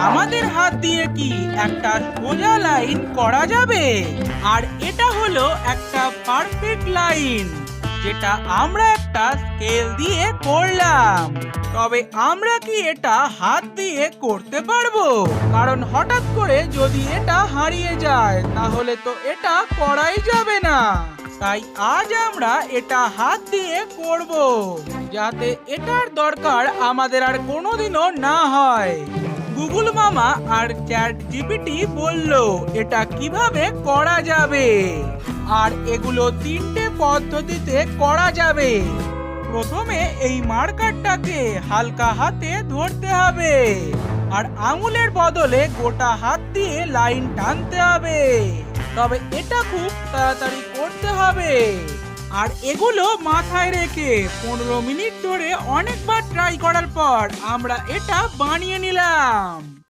আমাদের হাত দিয়ে কি একটা সোজা লাইন করা যাবে? আর এটা হলো একটা পারফেক্ট লাইন, যেটা আমরা একটা স্কেল দিয়ে করলাম। তবে আমরা কি এটা হাত দিয়ে করতে পারবো? কারণ হঠাৎ করে যদি এটা হারিয়ে যায় তাহলে তো এটা করাই যাবে না। তাই আজ আমরা এটা হাত দিয়ে করব, যাতে এটার দরকার আমাদের আর কোনোদিনও না হয়। গুগল মামা আর চ্যাট জিপিটি বলল এটা কিভাবে করা যাবে, আর এগুলো তিনটে পদ্ধতিতে করা যাবে। প্রথমে এই মার্কারটাকে হালকা হাতে ধরতে হবে, আর আঙুলের বদলে গোটা হাত দিয়ে লাইন টানতে হবে। তবে এটা খুব তাড়াতাড়ি করতে হবে। আর এগুলো মাথায় রেখে 15 মিনিট ধরে অনেকবার ট্রাই করার পর আমরা এটা বানিয়ে নিলাম।